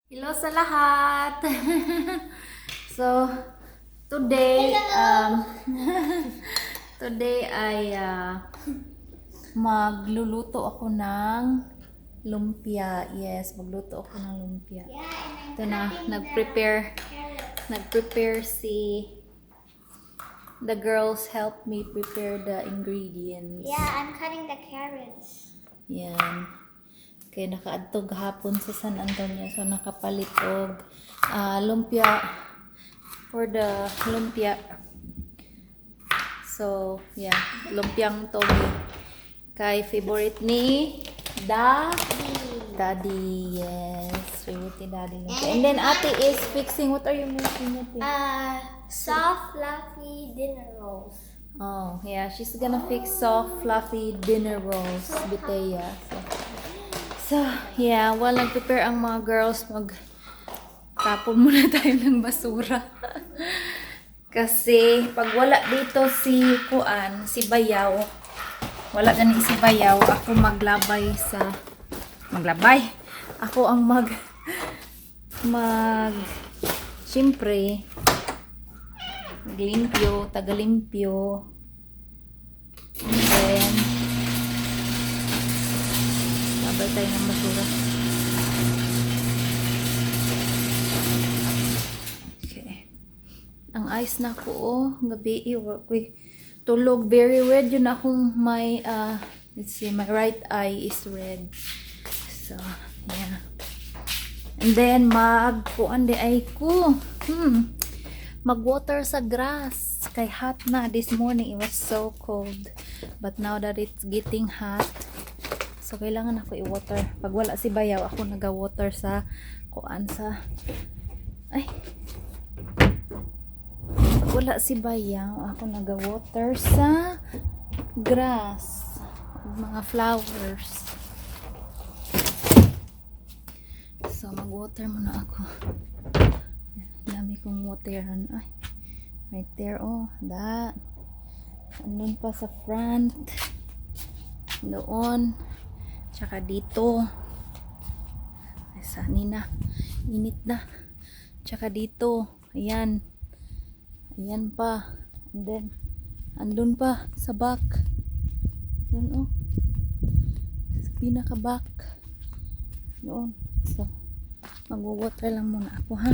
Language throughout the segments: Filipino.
Hello sa lahat! So, today, today ay magluluto ako ng lumpia. Yes, magluto ako ng lumpia. Ito na, nag-prepare the girls help me prepare the ingredients. Yeah, I'm cutting the carrots. Yan. Kaya nakaadtog hapon sa San Antonio. So, nakapalit og lumpia for the lumpia. So, yeah. Lumpiang togi. Kay favorite ni Daddy. Yes. Favorite ni Daddy lumpia. And then, ate is fixing. What are you making? Soft, fluffy dinner rolls. Oh, yeah. She's gonna fix soft, fluffy dinner rolls. Biteya. So, yeah, while nag-prepare ang mga girls, mag-tapon muna tayo ng basura. Kasi, pag wala dito si Bayaw, wala gani si Bayaw, ako maglabay. Ako ang siyempre, maglimpyo, tagalimpyo. And then, labay tayo ng basura. Okay. Ang eyes na ko, gabi, tulog, very red yun akong let's see, my right eye is red. So, yeah. And then, mag-water sa grass. Kay hot na. This morning, it was so cold. But now that it's getting hot, so, kailangan ako i-water. Pag wala si Bayaw, ako nag-water sa Pag wala si Bayaw, ako nag-water sa grass. Mga flowers. So, mag-water muna ako. Dami kong wateran. Ay, right there. Oh, that. Andun pa sa front. Doon. Tsaka dito. Ay, sani na. Init na. Tsaka dito. Ayan. Ayan pa. And then, andun pa sa back. Doon, oh. Sa pinaka-back. Doon. So, mag-water lang muna ako, ha?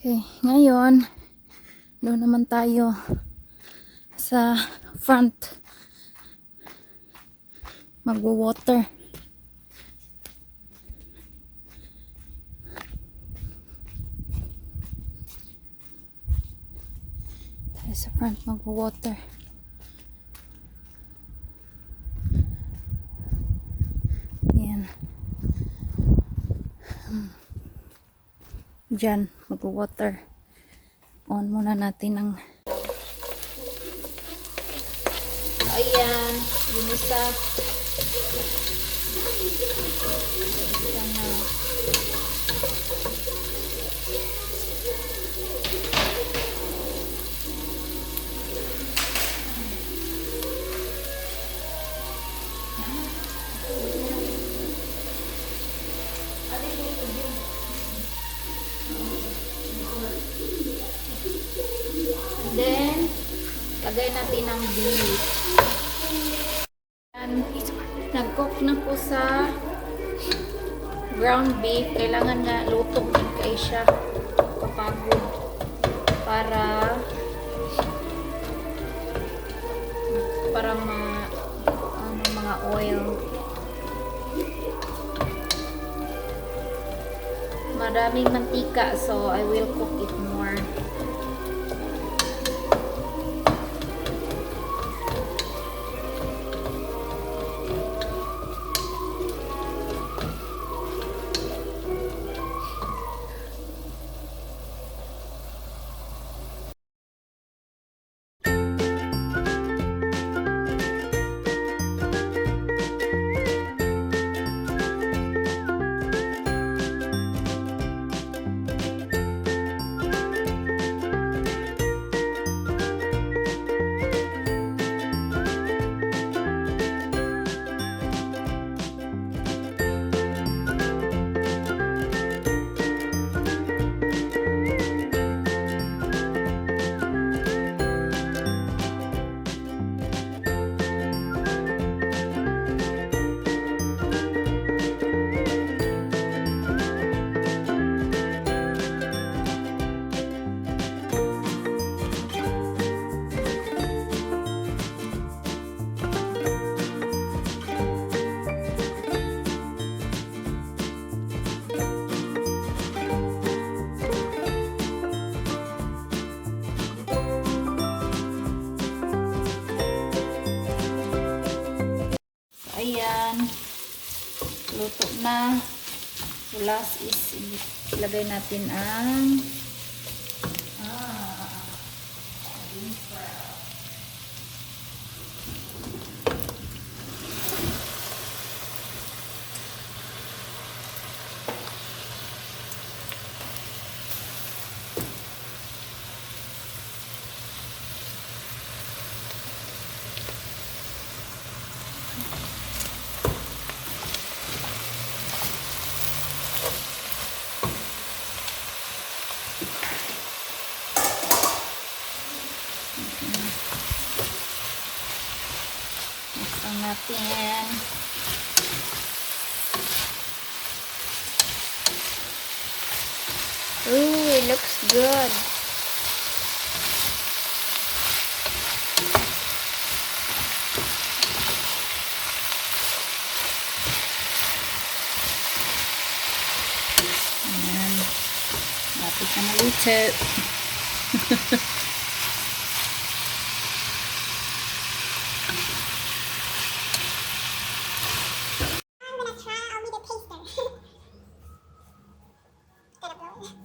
Okay, ngayon, doon naman tayo sa front. Mag-water. Tayo sa front, mag-water. Yan. Diyan, mag-water. On muna natin ang ayan, yun isa. Then, lagay natin ang beef. Nag-cook na po sa ground beef. Kailangan nga lutong din kayo siya kapagod para mga oil. madaming mantika, so I will cook it more. Ayan, luto na. So last is ilagay natin ang bean sprout. Masang natin. Ooh, it looks good. Ayan. Lapit na maluto. I'm gonna try. I'll be the taster. Gonna blow it.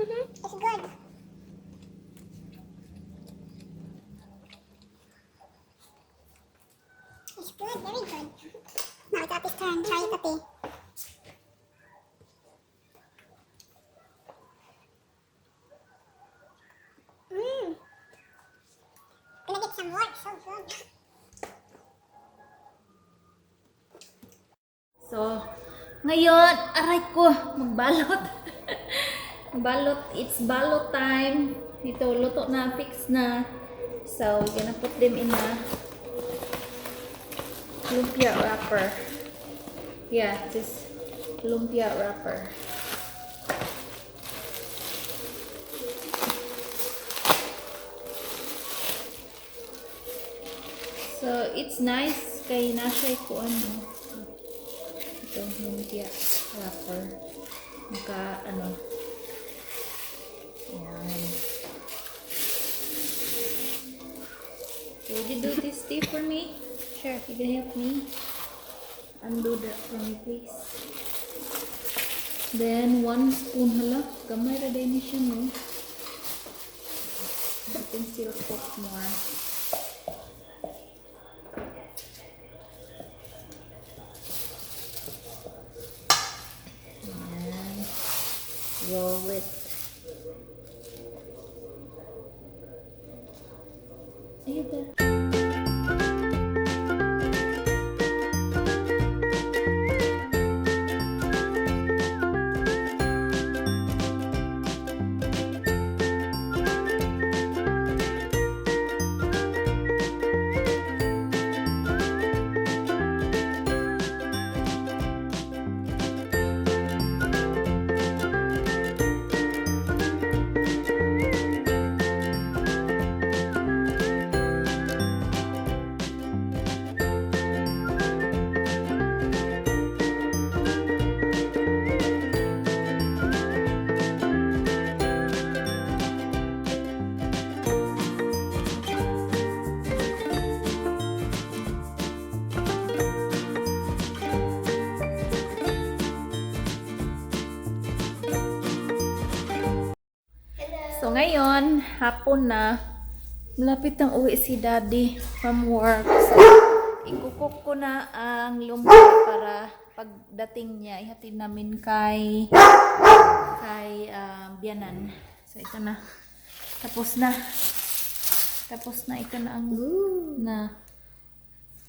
It's good. It's good, very good. Now it's Api's turn. Try it, Api. Gonna get some more. So good. So, ngayon, aray ko, magbalot. Balot, it's balot time. Ito, luto na, fix na. So, we're gonna put them in a lumpia wrapper. Yeah, this lumpia wrapper. So, it's nice kay nashay ko ano. Ito, lumpia wrapper. Naka, ano. Ayan. So, would you do this tea for me? Sure, you can help me. Undo that for me, please. Then, 1 spoon, hala. Gamay ra din siya, no? You can still cook more. And roll it. Ayun ba? So ngayon, hapon na. Malapit ang uwi si daddy from work. So, ikukok ko na ang lumpia para pagdating niya, ihatid namin kay biyanan. So ito na. Tapos na. Tapos na ito na ang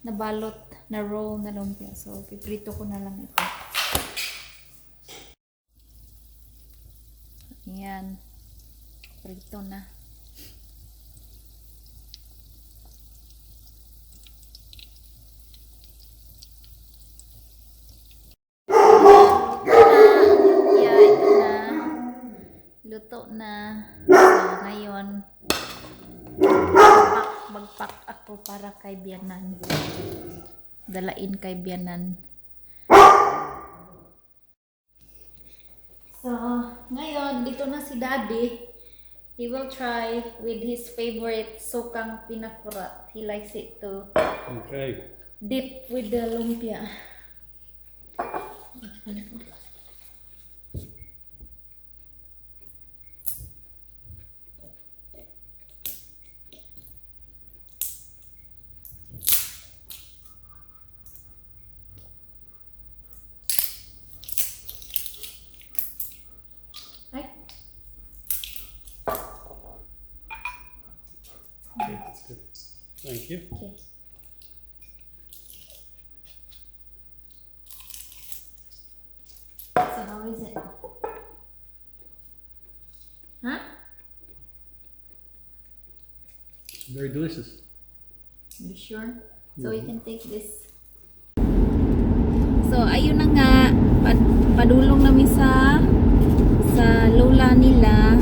nabalot na roll na lumpia. So piprito ko na lang ito. Ayan. Prito na. Luto na. So, ngayon, magpak ako para kay biyanan. Dalain kay biyanan. So, ngayon, dito na si daddy. He will try with his favorite sukang pinakurat. He likes it to Okay. dip with the lumpia. Ay, Okay, that's good. Thank you. okay. So how is it? Huh? Very delicious. You sure? So we can take this. So ayun na nga, padulong namin sa lola nila.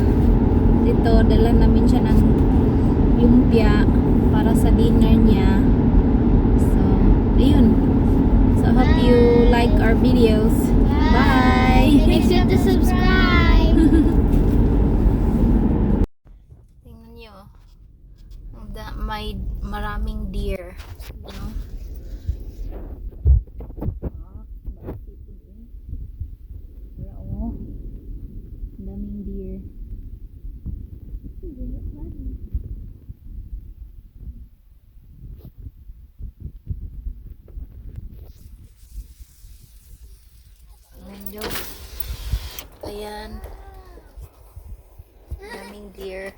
Dito dala namin siya ng lumpia para sa dinner niya. So ayun. So hope you like our videos. Bye. Make sure to subscribe. Tingnan niyo. May maraming deer. You know? Daming deer. Ayan. Ayan. Daming deer.